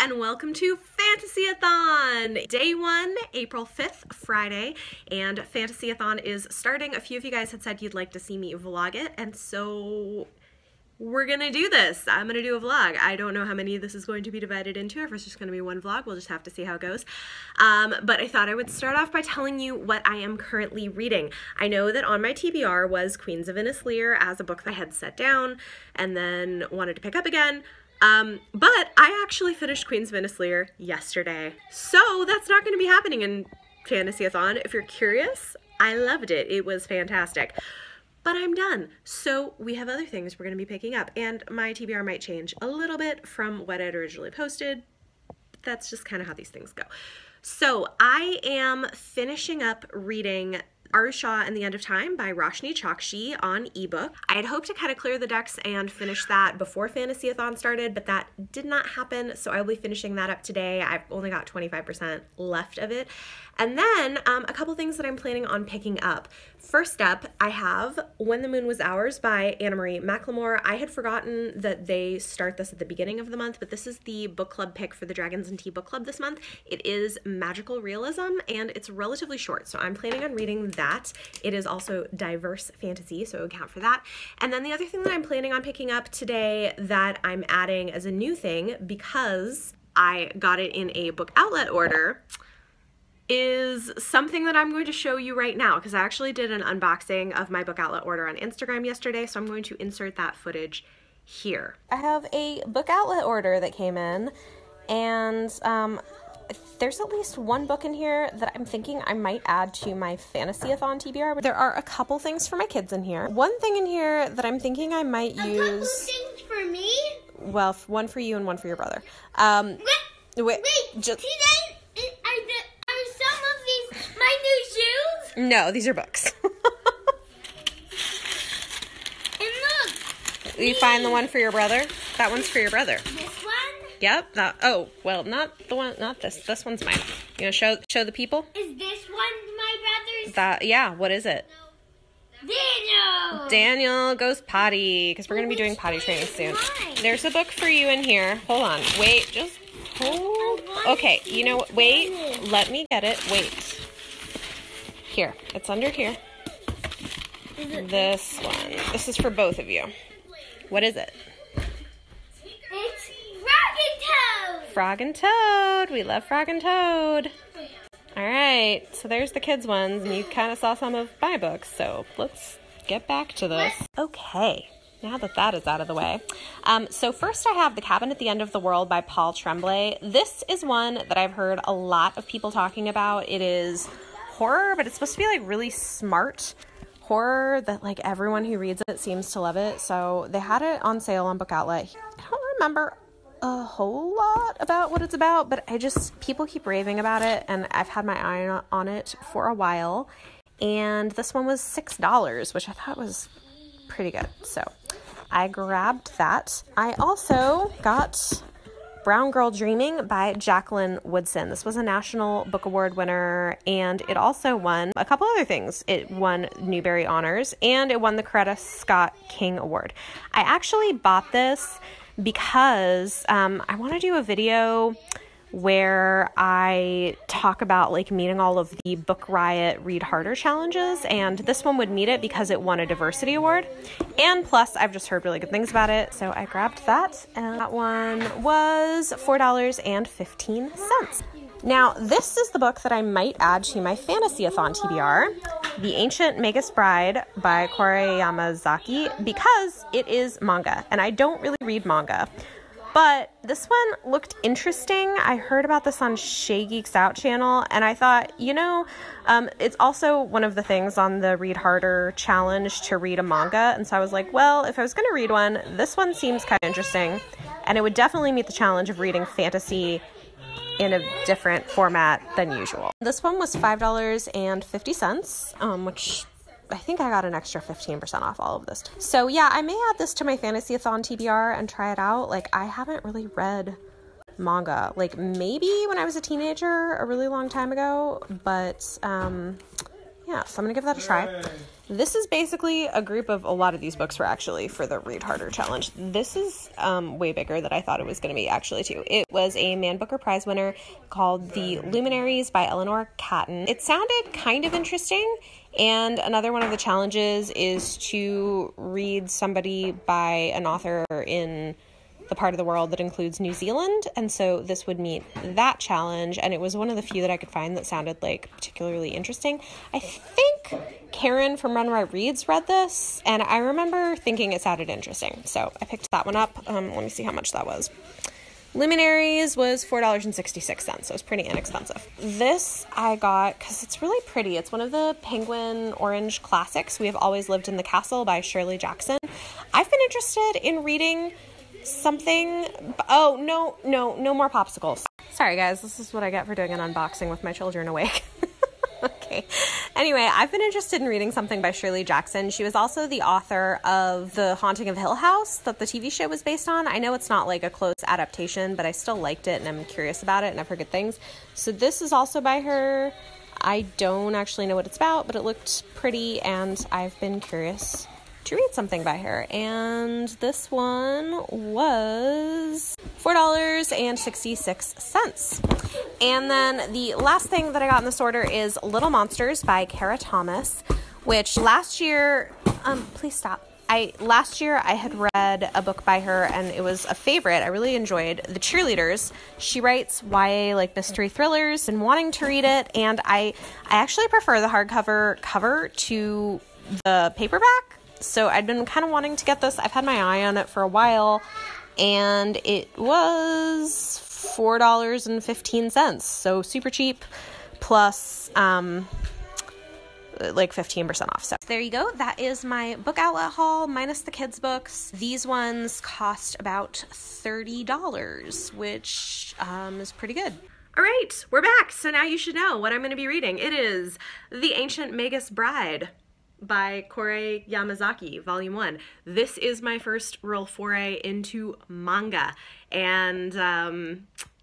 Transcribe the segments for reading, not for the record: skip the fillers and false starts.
and welcome to Fantasyathon! Day 1, April 5th, Friday, and Fantasyathon is starting. A few of you guys had said you'd like to see me vlog it, and so we're gonna do this. I'm gonna do a vlog. I don't know how many this is going to be divided into, if it's just gonna be one vlog. We'll just have to see how it goes. But I thought I would start off by telling you what I am currently reading. I know that on my TBR was Queens of Lear as a book that I had set down and then wanted to pick up again. But I actually finished Queens of Lear yesterday. So that's not gonna be happening in Fantasyathon. If you're curious, I loved it. It was fantastic. But I'm done. So we have other things we're going to be picking up, and my TBR might change a little bit from what I'd originally posted. That's just kind of how these things go. So I am finishing up reading Shaw and the End of Time by Roshni Chokshi on ebook. I had hoped to kind of clear the decks and finish that before Fantasyathon started, but that did not happen, so I'll be finishing that up today. I've only got 25% left of it. And then a couple things that I'm planning on picking up. First up, I have When the Moon Was Ours by Anna-Marie MacLemore. I had forgotten that they start this at the beginning of the month, but this is the book club pick for the Dragons Tea Bookclub this month. It is magical realism, and it's relatively short, so I'm planning on reading that. It is also diverse fantasy, so it would count for that. And then the other thing that I'm planning on picking up today that I'm adding as a new thing, because I got it in a book outlet order, is something that I'm going to show you right now, because I actually did an unboxing of my book outlet order on Instagram yesterday, so I'm going to insert that footage here. I have a book outlet order that came in, and there's at least one book in here that I'm thinking I might add to my Fantasyathon TBR. There are a couple things for my kids in here. One thing in here that I'm thinking I might use... A couple things for me? Well, one for you and one for your brother. Wait, just... Are some of these my new shoes? No, these are books. And look! You find the one for your brother? That one's for your brother. This one? Yep. Oh, well, not the one, not this. This one's mine. You gonna show the people? Is this one my brother's? Yeah, what is it? Daniel! Daniel goes potty, because we're gonna be doing potty training soon. There's a book for you in here. Hold on. Wait, just hold. Okay, you know what? Wait, let me get it. Wait. Here, it's under here. This one. This is for both of you. What is it? It's Frog and Toad! Frog and Toad. We love Frog and Toad. All right, so there's the kids' ones, and you kind of saw some of my books, so let's get back to this. Okay, now that that is out of the way. So first I have The Cabin at the End of the World by Paul Tremblay. This is one that I've heard a lot of people talking about. It is horror, but it's supposed to be like really smart horror that like everyone who reads it seems to love it. So they had it on sale on Book Outlet. I don't remember a whole lot about what it's about, but people keep raving about it, and I've had my eye on it for a while, and this one was $6, which I thought was pretty good, so I grabbed that. I also got Brown Girl Dreaming by Jacqueline Woodson. This was a National Book Award winner, and it also won a couple other things. It won Newbery Honors, and it won the Coretta Scott King Award. I actually bought this because I want to do a video where I talk about like meeting all of the Book Riot Read Harder challenges, and this one would meet it because it won a diversity award, and plus I've just heard really good things about it, so I grabbed that, and that one was $4.15. Now this is the book that I might add to my Fantasyathon TBR, The Ancient Magus Bride by Kore Yamazaki, because it is manga, and I don't really read manga. But this one looked interesting. I heard about this on Shay Geeks Out channel, and I thought, it's also one of the things on the Read Harder challenge to read a manga, and so I was like, well, if I was going to read one, this one seems kind of interesting, and it would definitely meet the challenge of reading fantasy in a different format than usual. This one was $5.50, which I think I got an extra 15% off all of this. So yeah, I may add this to my Fantasyathon TBR and try it out. Like, I haven't really read manga, like maybe when I was a teenager a really long time ago, but yeah, so I'm gonna give that a try. This is basically a group of, a lot of these books were actually for the Read Harder Challenge. This is way bigger than I thought it was going to be, actually, too. It was a Man Booker Prize winner called The Luminaries by Eleanor Catton. It sounded kind of interesting, and another one of the challenges is to read somebody by an author in the part of the world that includes New Zealand, and so this would meet that challenge, and it was one of the few that I could find that sounded like particularly interesting. I think Karen from Run Right Reads read this, and I remember thinking it sounded interesting, so I picked that one up. Let me see how much that was. Luminaries was $4.66, so it was pretty inexpensive. This I got because it's really pretty. It's one of the Penguin Orange classics, We Have Always Lived in the Castle by Shirley Jackson. I've been interested in reading something. Oh, no more popsicles. Sorry guys, this is what I get for doing an unboxing with my children awake. Okay. Anyway, I've been interested in reading something by Shirley Jackson. She was also the author of The Haunting of Hill House that the TV show was based on. I know it's not like a close adaptation, but I still liked it and I'm curious about it and I've heard good things. So this is also by her. I don't actually know what it's about, but it looked pretty and I've been curious to read something by her, and this one was $4.66. And then the last thing that I got in this order is Little Monsters by Kara Thomas, which last year, please stop. Last year I had read a book by her and it was a favorite. I really enjoyed The Cheerleaders. She writes YA like mystery thrillers and wanting to read it, and I actually prefer the hardcover cover to the paperback. So I'd been kind of wanting to get this. I've had my eye on it for a while, and it was $4.15, so super cheap, plus like 15% off. So there you go. That is my book outlet haul minus the kids' books. These ones cost about $30, which is pretty good. All right, we're back. So now you should know what I'm going to be reading. It is The Ancient Magus Bride by Kore Yamazaki, Volume 1. This is my first real foray into manga, and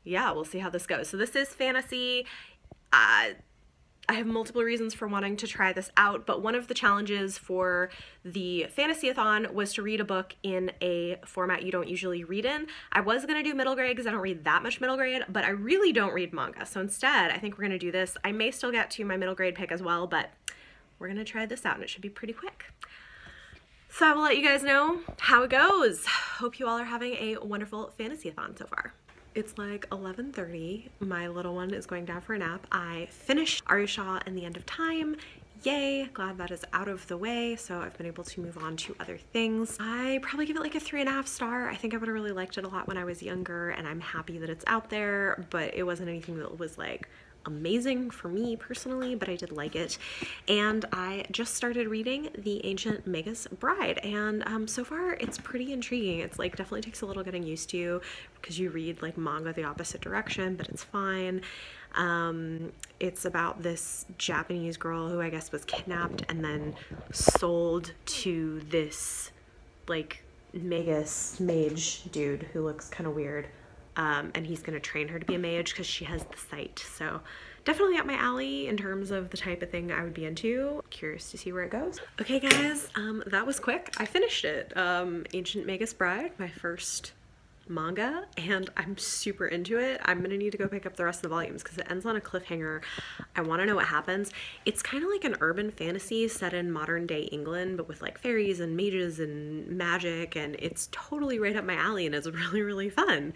yeah, we'll see how this goes. So this is fantasy. I have multiple reasons for wanting to try this out, but one of the challenges for the Fantasyathon was to read a book in a format you don't usually read in. I was going to do middle grade because I don't read that much middle grade, but I really don't read manga. So instead, I think we're going to do this. I may still get to my middle grade pick as well, but we're going to try this out and it should be pretty quick. So I will let you guys know how it goes. Hope you all are having a wonderful Fantasyathon so far. It's like 11:30. My little one is going down for a nap. I finished Arusha and the End of Time. Yay, glad that is out of the way, so I've been able to move on to other things. I probably give it like a 3.5 star. I think I would have really liked it a lot when I was younger, and I'm happy that it's out there, but it wasn't anything that was like amazing for me personally, but I did like it. And I just started reading The Ancient Magus Bride, and so far it's pretty intriguing. It's like definitely takes a little getting used to because you read like manga the opposite direction, but it's fine. It's about this Japanese girl who I guess was kidnapped and then sold to this like Magus mage dude who looks kind of weird. And he's going to train her to be a mage because she has the sight. So definitely up my alley in terms of the type of thing I would be into. Curious to see where it goes. Okay guys, that was quick. I finished it. Ancient Magus Bride, my first manga, and I'm super into it. I'm gonna need to go pick up the rest of the volumes because it ends on a cliffhanger. I want to know what happens. It's kind of like an urban fantasy set in modern day England, but with like fairies and mages and magic, and it's totally right up my alley and it's really, really fun.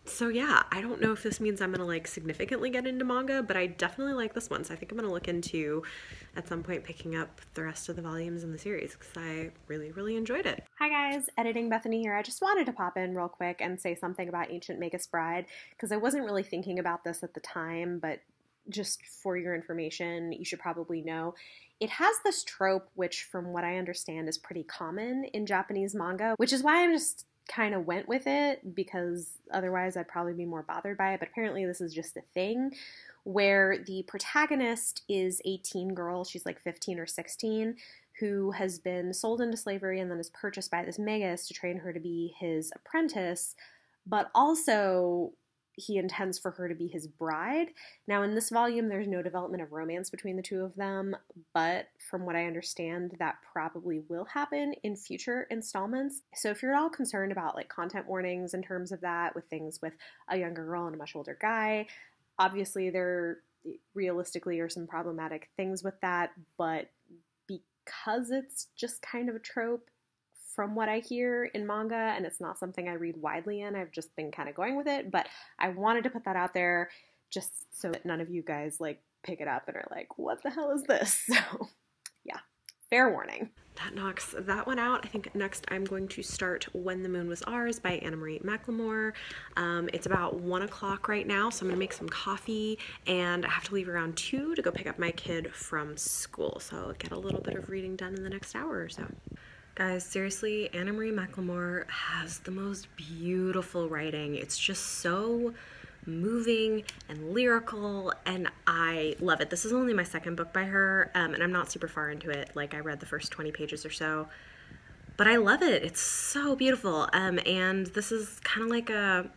So yeah, I don't know if this means I'm gonna like significantly get into manga, but I definitely like this one, so I think I'm gonna look into at some point picking up the rest of the volumes in the series because I really, really enjoyed it. Hi guys, Editing Bethany here. I just wanted to pop in real quick and say something about Ancient Magus Bride because I wasn't really thinking about this at the time, but just for your information, you should probably know. It has this trope, which from what I understand is pretty common in Japanese manga, which is why I'm just kind of went with it because otherwise I'd probably be more bothered by it. But apparently this is just a thing where the protagonist is a teen girl. She's like 15 or 16 who has been sold into slavery and then is purchased by this magus to train her to be his apprentice. But also he intends for her to be his bride. Now, in this volume, there's no development of romance between the two of them, but from what I understand, that probably will happen in future installments. So if you're at all concerned about like content warnings in terms of that, with things with a younger girl and a much older guy, obviously there realistically are some problematic things with that, but because it's just kind of a trope, from what I hear in manga, and it's not something I read widely in, I've just been kind of going with it, but I wanted to put that out there just so that none of you guys like pick it up and are like, what the hell is this? So yeah, fair warning. That knocks that one out. I think next I'm going to start When the Moon Was Ours by Anna-Marie MacLemore. It's about 1 o'clock right now, so I'm gonna make some coffee, and I have to leave around 2 to go pick up my kid from school, so I'll get a little bit of reading done in the next hour or so. Guys, seriously, Anna-Marie MacLemore has the most beautiful writing. It's just so moving and lyrical, and I love it. This is only my second book by her, and I'm not super far into it. Like, I read the first 20 pages or so, but I love it. It's so beautiful, and this is kind of like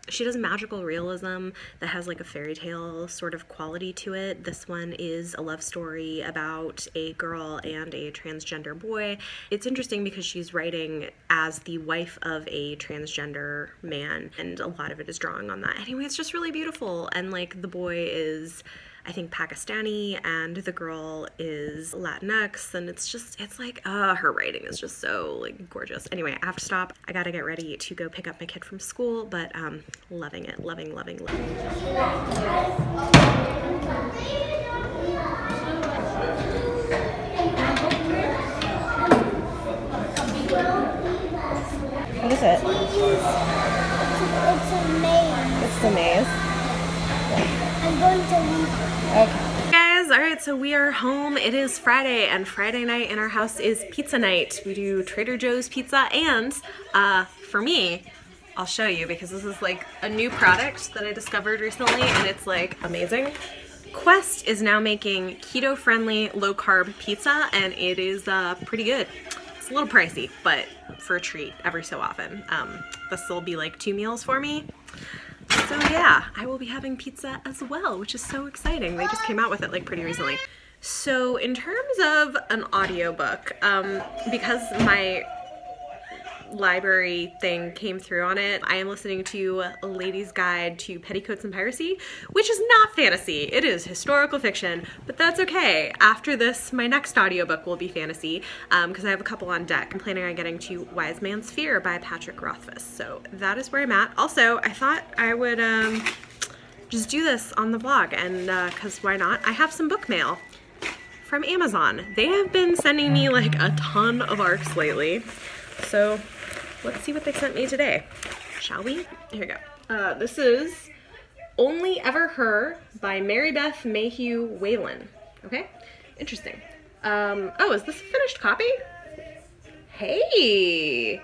she does magical realism that has like a fairy tale sort of quality to it. This one is a love story about a girl and a transgender boy. It's interesting because she's writing as the wife of a transgender man, and a lot of it is drawing on that. Anyway, it's just really beautiful, and like the boy is, I think, Pakistani, and the girl is Latinx, and it's like, her writing is just so like gorgeous. Anyway, I have to stop. I gotta get ready to go pick up my kid from school, but loving it, loving. What is it? It's a maze. It's the maze. I'm going to leave. Okay. Guys, alright, so we are home. It is Friday, and Friday night in our house is pizza night. We do Trader Joe's pizza, and for me, I'll show you because this is like a new product that I discovered recently, and it's like amazing. Quest is now making keto-friendly, low-carb pizza, and it is pretty good. It's a little pricey, but for a treat every so often. This will be like 2 meals for me. So yeah, I will be having pizza as well, which is so exciting. They just came out with it like pretty recently. So in terms of an audiobook, because my library thing came through on it, I am listening to A Lady's Guide to Petticoats and Piracy, which is not fantasy. It is historical fiction, but that's okay. After this, my next audiobook will be fantasy, because I have a couple on deck. I'm planning on getting to Wise Man's Fear by Patrick Rothfuss, so that is where I'm at. Also, I thought I would just do this on the vlog, and because why not? I have some book mail from Amazon. They have been sending me like a ton of ARCs lately, so let's see what they sent me today, shall we? Here we go. This is Only Ever Her by Mary Beth Mayhew Whalen. Okay, interesting. Oh, is this a finished copy? Hey,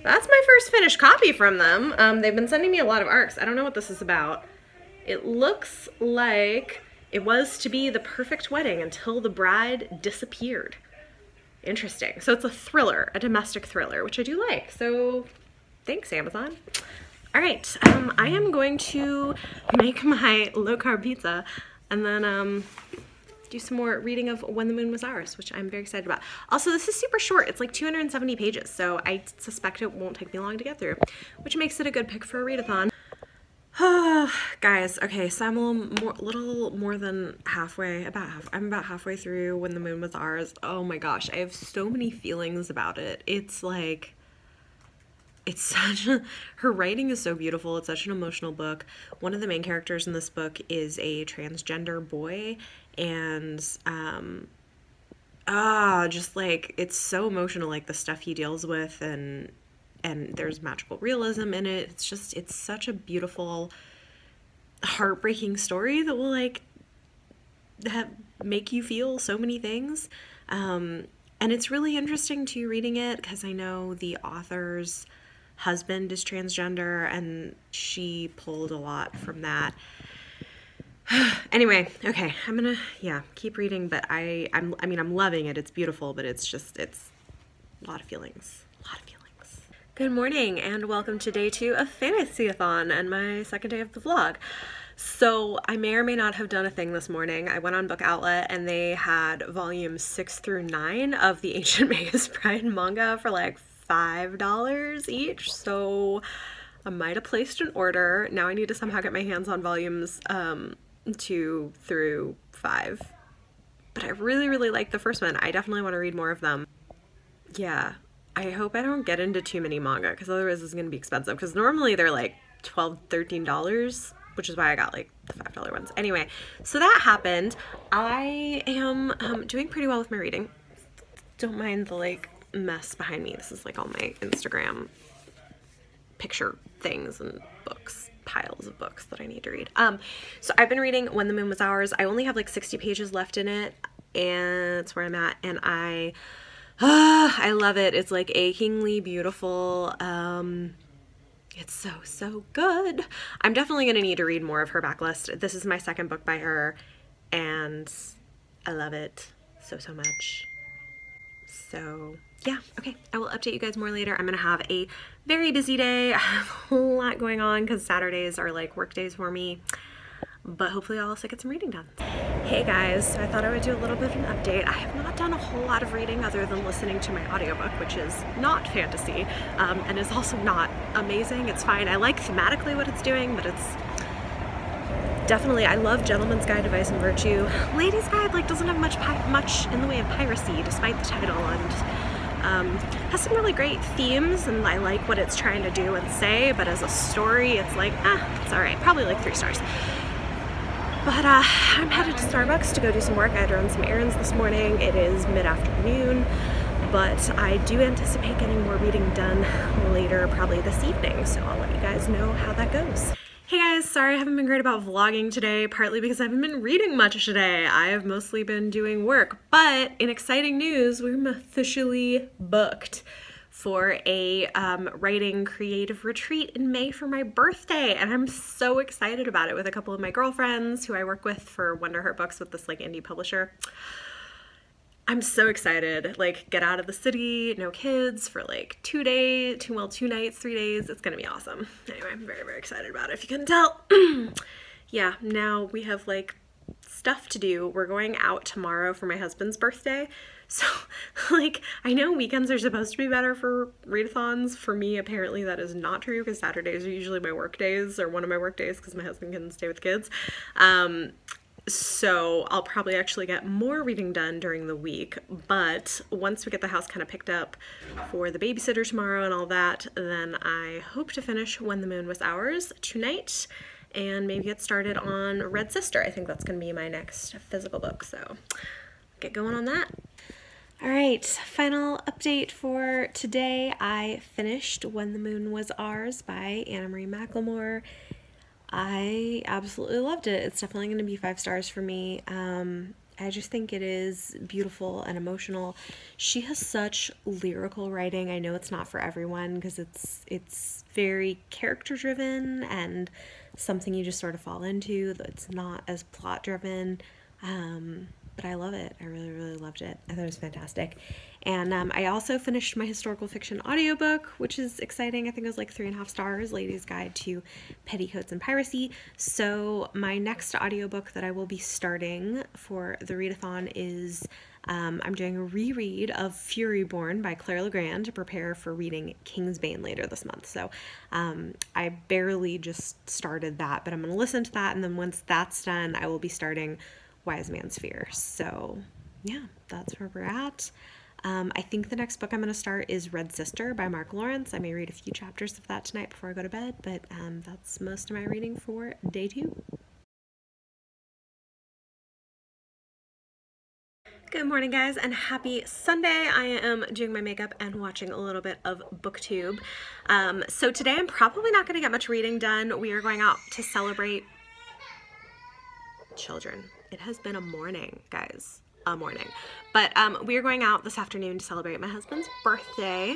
that's my first finished copy from them. They've been sending me a lot of ARCs. I don't know what this is about. It looks like it was to be the perfect wedding until the bride disappeared. Interesting. So it's a thriller, a domestic thriller, which I do like. So thanks, Amazon. All right, I am going to make my low-carb pizza and then do some more reading of When the Moon Was Ours, which I'm very excited about. Also, this is super short. It's like 270 pages, so I suspect it won't take me long to get through, which makes it a good pick for a readathon. Guys, okay, so I'm a little more than halfway, I'm about halfway through When the Moon Was Ours. Oh my gosh, I have so many feelings about it. It's like, her writing is so beautiful. It's such an emotional book. One of the main characters in this book is a transgender boy, and just like, it's so emotional, like the stuff he deals with, and there's magical realism in it. It's such a beautiful, heartbreaking story that will like make you feel so many things. And it's really interesting too reading it because I know the author's husband is transgender and she pulled a lot from that. Anyway, okay, I'm gonna, keep reading, but I'm loving it. It's beautiful, but it's a lot of feelings. Good morning and welcome to day 2 of Fantasyathon and my second day of the vlog. So I may or may not have done a thing this morning. I went on Book Outlet and they had volumes 6 through 9 of the Ancient Magus Pride manga for like $5 each. So I might have placed an order. Now I need to somehow get my hands on volumes 2 through 5. But I really like the first one. I definitely want to read more of them. Yeah. I hope I don't get into too many manga because otherwise it's going to be expensive because normally they're like $12, $13, which is why I got like the $5 ones. Anyway, so that happened. I am doing pretty well with my reading. Don't mind the like mess behind me. This is like all my Instagram picture things and books, piles of books that I need to read. So I've been reading When the Moon Was Ours. I only have like 60 pages left in it and that's where I'm at, and I love it. It's like achingly beautiful. It's so good. I'm definitely gonna need to read more of her backlist. This is my second book by her and I love it so much. So yeah, okay, I will update you guys more later. I'm gonna have a very busy day. I have a lot going on because Saturdays are like work days for me, but hopefully I'll also get some reading done. Hey guys, so I thought I would do a little bit of an update. I have not done a whole lot of reading other than listening to my audiobook, which is not fantasy, and is also not amazing. It's fine. I like thematically what it's doing, but it's definitely, I love Gentleman's Guide to Vice and Virtue. Ladies' Guide like doesn't have much in the way of piracy, despite the title, and has some really great themes, and I like what it's trying to do and say, but as a story, it's like, it's alright. Probably like 3 stars. But I'm headed to Starbucks to go do some work. I had to run some errands this morning. It is mid-afternoon, but I do anticipate getting more reading done later, probably this evening, so I'll let you guys know how that goes. Hey guys, sorry I haven't been great about vlogging today, partly because I haven't been reading much today. I have mostly been doing work, but in exciting news, we're officially booked for a writing creative retreat in May for my birthday, and I'm so excited about it with a couple of my girlfriends who I work with for Wonder Heart Books with this like indie publisher. I'm so excited. Like, get out of the city, no kids for like 2 nights, 3 days. It's gonna be awesome. Anyway, I'm very excited about it, if you couldn't tell. Yeah, now we have like stuff to do. We're going out tomorrow for my husband's birthday. So, like, I know weekends are supposed to be better for readathons. For me, apparently that is not true because Saturdays are usually my work days, or one of my work days, because my husband can stay with kids. So I'll probably actually get more reading done during the week, but once we get the house kind of picked up for the babysitter tomorrow and all that, then I hope to finish When the Moon Was Ours tonight and maybe get started on Red Sister. I think that's going to be my next physical book, so get going on that. Alright, final update for today. I finished When the Moon Was Ours by Anna-Marie MacLemore. I absolutely loved it. It's definitely going to be 5 stars for me. I just think it is beautiful and emotional. She has such lyrical writing. I know it's not for everyone because it's very character driven and something you just sort of fall into. It's not as plot driven. But I love it. I really loved it. I thought it was fantastic. And I also finished my historical fiction audiobook, which is exciting. I think it was like 3.5 stars, Lady's Guide to Petticoats and Piracy. So my next audiobook that I will be starting for the readathon is I'm doing a reread of Furyborn by Claire Legrand to prepare for reading Kingsbane later this month. So I barely just started that, but I'm going to listen to that, and then once that's done, I will be starting Wise Man's Fear. So yeah, that's where we're at. I think the next book I'm going to start is Red Sister by Mark Lawrence. I may read a few chapters of that tonight before I go to bed, but that's most of my reading for day 2. Good morning guys and happy Sunday. I am doing my makeup and watching a little bit of BookTube. So today I'm probably not going to get much reading done. We are going out to celebrate children. It has been a morning, guys. A morning. But we are going out this afternoon to celebrate my husband's birthday,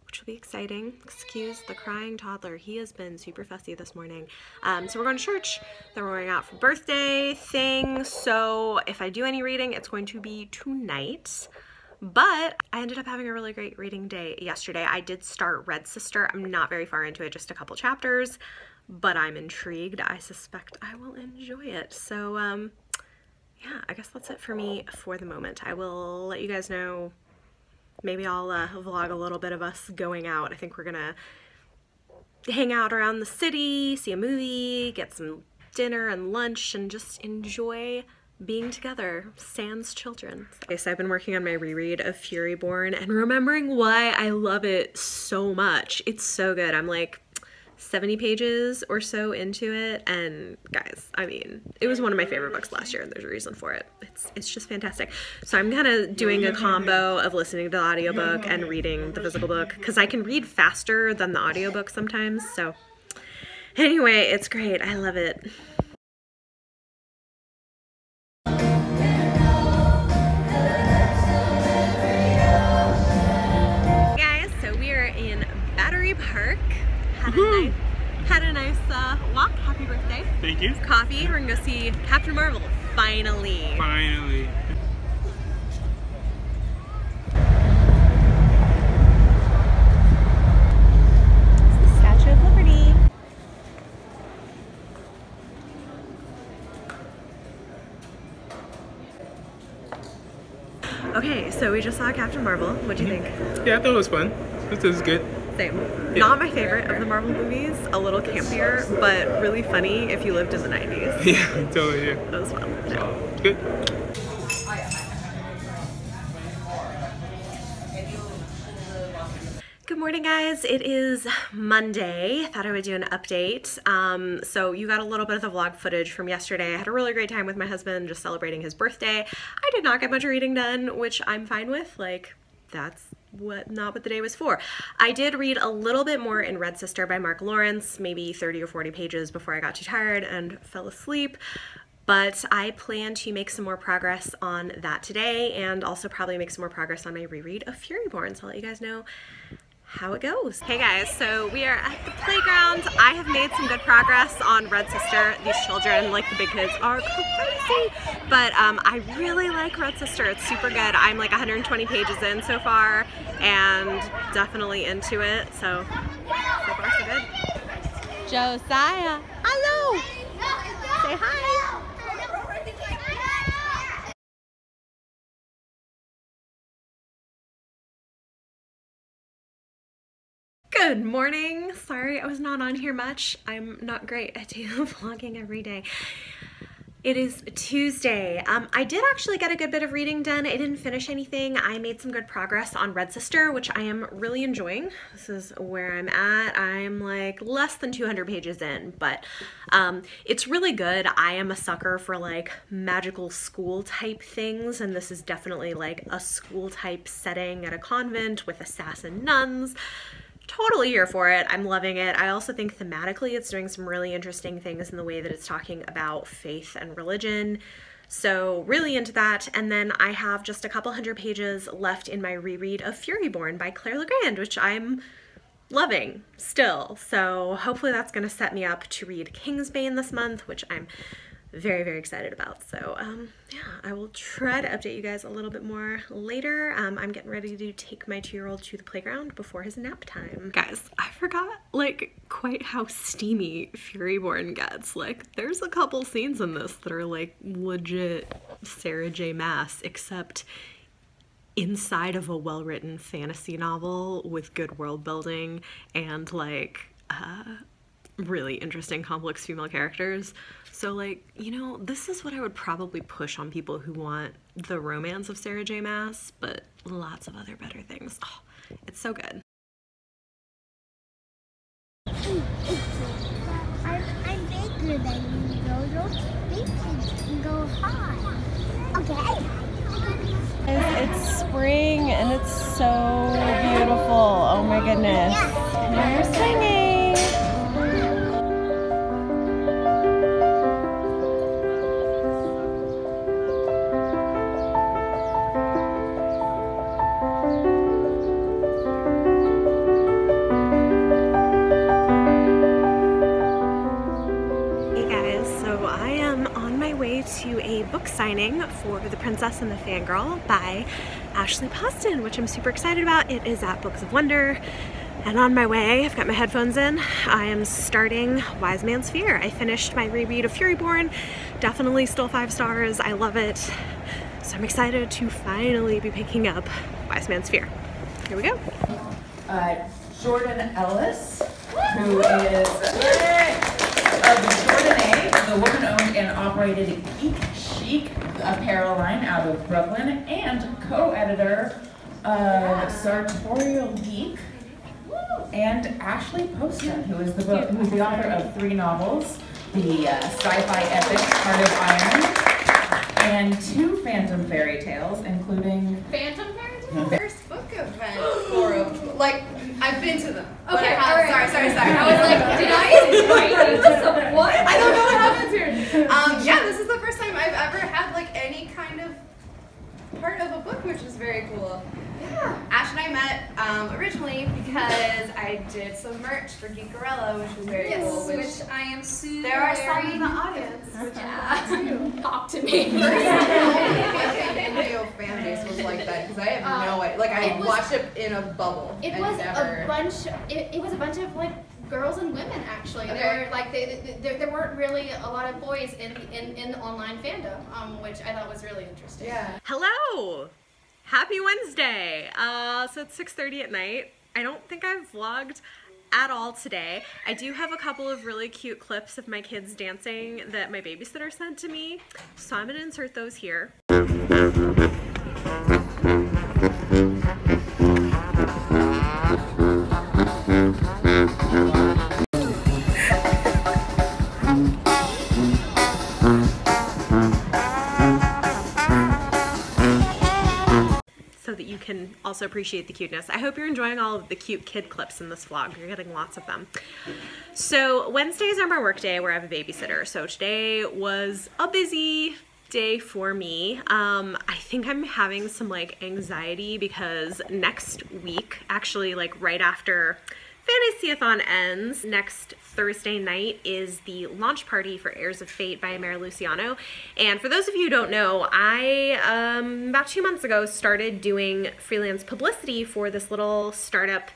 which will be exciting. Excuse the crying toddler. He has been super fussy this morning. So we're going to church. Then we're going out for birthday thing. So if I do any reading, it's going to be tonight. But I ended up having a really great reading day yesterday. I did start Red Sister. I'm not very far into it, just a couple chapters, but I'm intrigued. I suspect I will enjoy it. So yeah, I guess that's it for me for the moment. I will let you guys know. Maybe I'll vlog a little bit of us going out. I think we're gonna hang out around the city, see a movie, get some dinner and lunch, and just enjoy being together, sans children. Okay, so I've been working on my reread of Furyborn and remembering why I love it so much. It's so good. I'm like 70 pages or so into it, and guys, I mean, it was one of my favorite books last year, and there's a reason for it. It's just fantastic. So I'm kind of doing a combo of listening to the audiobook and reading the physical book, because I can read faster than the audiobook sometimes. So anyway, it's great. I love it. Guys, so we are in Battery Park. Had a nice walk. Happy birthday. Thank you. Coffee. We're gonna go see Captain Marvel. Finally. Finally. It's the Statue of Liberty. Okay, so we just saw Captain Marvel. What'd you think? Yeah, I thought it was fun. This was good. Same. Yeah. Not my favorite of the Marvel movies. A little campier, but really funny if you lived in the 90s. Yeah, totally. Yeah. That was fun. Yeah. Good. Good morning, guys. It is Monday. Thought I would do an update. So you got a little bit of the vlog footage from yesterday. I had a really great time with my husband, just celebrating his birthday. I did not get much reading done, which I'm fine with. Like, that's not what the day was for. I did read a little bit more in Red Sister by Mark Lawrence, maybe 30 or 40 pages before I got too tired and fell asleep. But I plan to make some more progress on that today, and also probably make some more progress on my reread of Furyborn. So I'll let you guys know how it goes. Hey guys, so we are at the playground. I have made some good progress on Red Sister. These children, like the big kids, are crazy, but I really like Red Sister. It's super good. I'm like 120 pages in so far, and definitely into it. So far so good. Josiah, hello. Say hi. Good morning. Sorry I was not on here much. I'm not great at vlogging every day. It is Tuesday. I did actually get a good bit of reading done. I didn't finish anything. I made some good progress on Red Sister, which I am really enjoying. This is where I'm at. I'm like less than 200 pages in, but it's really good. I am a sucker for like magical school type things, and this is definitely like a school type setting at a convent with assassin nuns. Totally here for it. I'm loving it. I also think thematically it's doing some really interesting things in the way that it's talking about faith and religion. So really into that. And then I have just a couple hundred pages left in my reread of Furyborn by Claire Legrand, which I'm loving still. So hopefully that's going to set me up to read Kingsbane this month, which I'm very, very excited about. So yeah, I will try to update you guys a little bit more later. I'm getting ready to take my 2-year-old to the playground before his nap time. Guys, I forgot like quite how steamy Furyborn gets. Like there's a couple scenes in this that are like legit Sarah J. Maas, except inside of a well-written fantasy novel with good world building and like really interesting complex female characters. So like, you know, this is what I would probably push on people who want the romance of Sarah J. Maas, but lots of other better things. Oh, it's so good. I'm bigger than you, Jojo. Big kids can go high. Okay. It's spring and it's so beautiful. Oh my goodness. We're swinging. my way to a book signing for The Princess and the Fangirl by Ashley Poston, which I'm super excited about. It is at Books of Wonder. And on my way, I've got my headphones in, I am starting Wise Man's Fear. I finished my reread of Furyborn, definitely still 5 stars, I love it. So I'm excited to finally be picking up Wise Man's Fear. Here we go. Jordan Ellis, who is of Jordan A, the woman-owned and operated Geek Chic apparel line out of Brooklyn, and co-editor of Sartorial Geek, and Ashley Poston, who's the author of 3 novels, the sci-fi epic Heart of Iron, and 2 Phantom fairy tales, including Phantom fairy tales? First book event forum. Like, I've been to them. Okay, sorry. I was like, Did I invite you to some what? I don't know what happens here. Yeah, this is the first time I've ever had like any kind of part of a book, which is very cool. Yeah. Ash and I met originally because I did some merch for Geek Gorilla, which was very cool. Which I am super. There are some in the audience. Talk to me. Indio fan base was like that because I have no idea. Like I watched it in a bubble. It was a bunch. It was a bunch of like girls and women actually. Okay. There were like there weren't really a lot of boys in the online fandom, which I thought was really interesting. Yeah. Hello! Happy Wednesday! So it's 6:30 at night. I don't think I've vlogged at all today. I do have a couple of really cute clips of my kids dancing that my babysitter sent to me, so I'm gonna insert those here. So that you can also appreciate the cuteness. I hope you're enjoying all of the cute kid clips in this vlog. You're getting lots of them. So Wednesdays are my work day where I have a babysitter. So today was a busy day for me. I think I'm having some like anxiety because next week, actually like right after Fantasyathon ends, next Thursday night is the launch party for Heirs of Fate by Mary Luciano. And for those of you who don't know, I, about 2 months ago, started doing freelance publicity for this little startup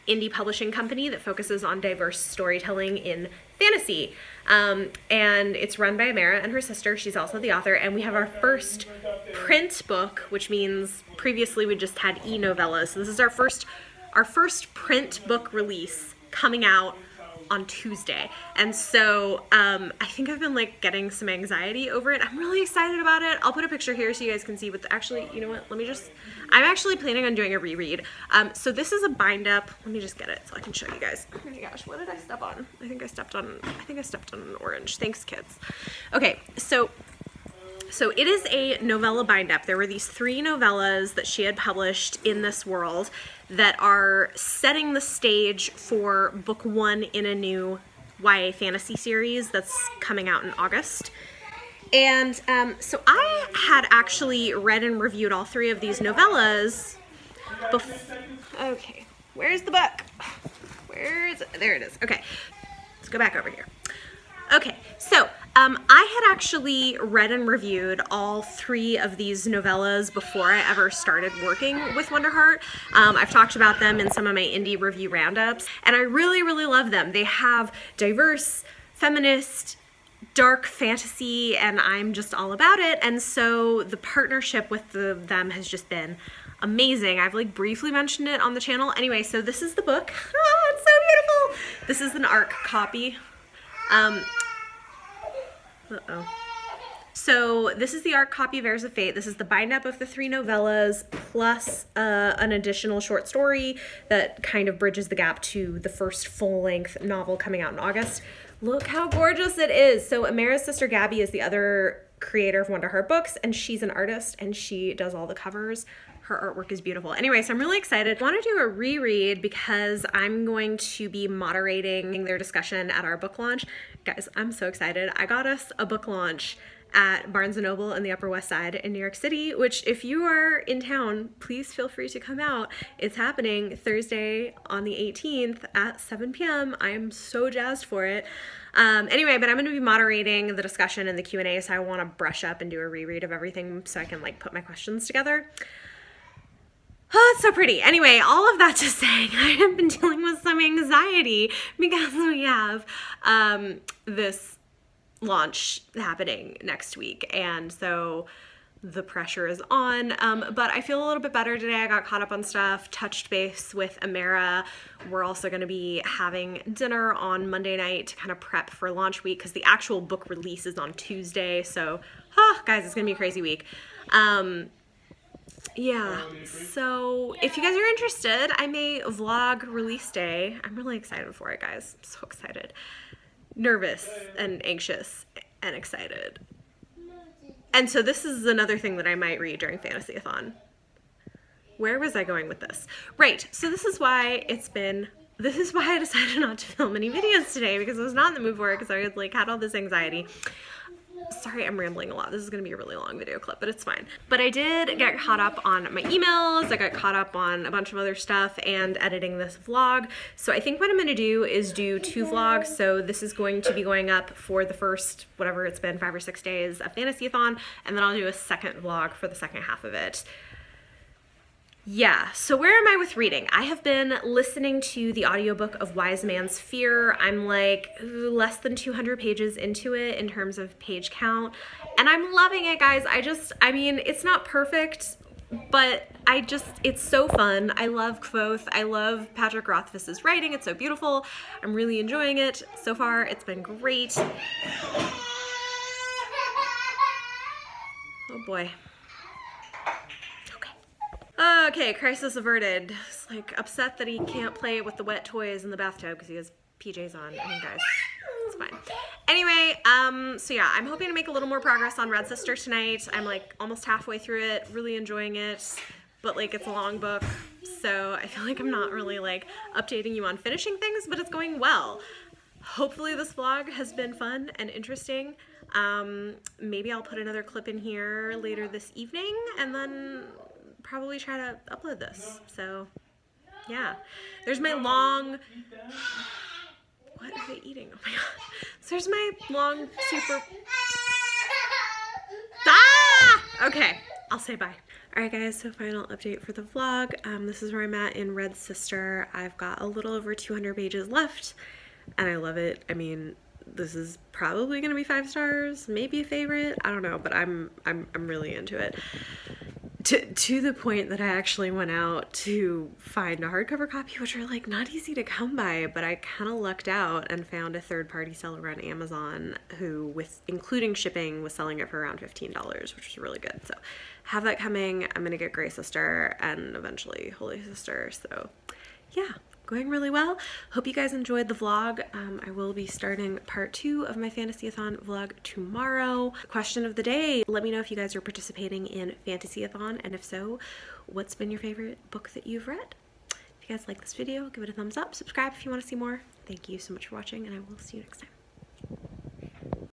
indie publishing company that focuses on diverse storytelling in fantasy. And it's run by Amara and her sister. She's also the author. And we have our first print book, which means previously we just had e-novellas. So this is our first print book release coming out on Tuesday. And so I think I've been like getting some anxiety over it. I'm really excited about it. I'll put a picture here so you guys can see, but actually, you know what, I'm actually planning on doing a reread. So this is a bind up. Let me just get it so I can show you guys. Oh my gosh, what did I step on? I think I stepped on an orange. Thanks, kids. Okay, so it is a novella bind up. There were these 3 novellas that she had published in this world that are setting the stage for book 1 in a new YA fantasy series that's coming out in August. And so I had actually read and reviewed all 3 of these novellas okay, where's the book? Where is it? There it is. Okay, let's go back over here. Okay, so I had actually read and reviewed all 3 of these novellas before I ever started working with Wonderheart. I've talked about them in some of my indie review roundups, and I really, really love them. They have diverse, feminist, dark fantasy, and I'm just all about it, and so the partnership with them has just been amazing. I've like briefly mentioned it on the channel. Anyway, so this is the book. Oh, it's so beautiful. This is an ARC copy. So this is the ARC copy of Heirs of Fate. This is the bind up of the 3 novellas plus an additional short story that kind of bridges the gap to the first full-length novel coming out in August. Look how gorgeous it is. So Amara's sister Gabby is the other creator of Wonderheart Books, and she's an artist and she does all the covers. Her artwork is beautiful. Anyway, so I'm really excited. I want to do a reread because I'm going to be moderating their discussion at our book launch. Guys, I'm so excited. I got us a book launch at Barnes & Noble in the Upper West Side in New York City, which if you are in town, please feel free to come out. It's happening Thursday on the 18th at 7 p.m. I am so jazzed for it. Anyway, but I'm going to be moderating the discussion and the Q&A, so I want to brush up and do a reread of everything so I can like put my questions together. Oh, it's so pretty. Anyway, all of that to say, I have been dealing with some anxiety because we have this launch happening next week, and so the pressure is on, but I feel a little bit better today. I got caught up on stuff, touched base with Amara. We're also going to be having dinner on Monday night to kind of prep for launch week because the actual book release is on Tuesday, so guys, it's gonna be a crazy week. Yeah, so if you guys are interested, I may vlog release day. I'm really excited for it, guys. I'm so excited. Nervous and anxious and excited. And so this is another thing that I might read during Fantasyathon. Where was I going with this? Right, so this is why I decided not to film any videos today, because I was not in the mood for it because I had all this anxiety. Sorry, I'm rambling a lot. This is going to be a really long video clip, but it's fine. But I did get caught up on my emails. I got caught up on a bunch of other stuff and editing this vlog. So I think what I'm going to do is do 2 vlogs. So this is going to be going up for the first, whatever it's been, 5 or 6 days of Fantasyathon, and then I'll do a second vlog for the second half of it. Yeah, so where am I with reading? I have been listening to the audiobook of Wise Man's Fear. I'm like less than 200 pages into it in terms of page count, and I'm loving it, guys. I mean, it's not perfect, but it's so fun. I love Kvothe. I love Patrick Rothfuss's writing. It's so beautiful. I'm really enjoying it. So far, it's been great. Oh boy. Okay, crisis averted. It's like upset that he can't play with the wet toys in the bathtub because he has PJs on. I mean, guys, it's fine. Anyway, so yeah, I'm hoping to make a little more progress on Red Sister tonight. I'm like almost halfway through it, really enjoying it, but like it's a long book, so I feel like I'm not really like updating you on finishing things, but it's going well. Hopefully this vlog has been fun and interesting. Maybe I'll put another clip in here later this evening, and then probably try to upload this. So yeah, there's my long, what are they eating? Oh my god. So there's my long super, okay, I'll say bye. Alright guys, so final update for the vlog. This is where I'm at in Red Sister. I've got a little over 200 pages left and I love it. I mean, this is probably gonna be 5 stars, maybe a favorite, I don't know, but I'm really into it. To the point that I actually went out to find a hardcover copy, which are like not easy to come by, but I kind of lucked out and found a third-party seller on Amazon who, with including shipping, was selling it for around $15, which was really good. So have that coming. I'm gonna get Grey Sister and eventually Holy Sister. So yeah, going really well. Hope you guys enjoyed the vlog. I will be starting part 2 of my Fantasyathon vlog tomorrow. Question of the day, let me know if you guys are participating in Fantasyathon, and if so, what's been your favorite book that you've read? If you guys like this video, give it a thumbs up, subscribe if you want to see more. Thank you so much for watching, and I will see you next time.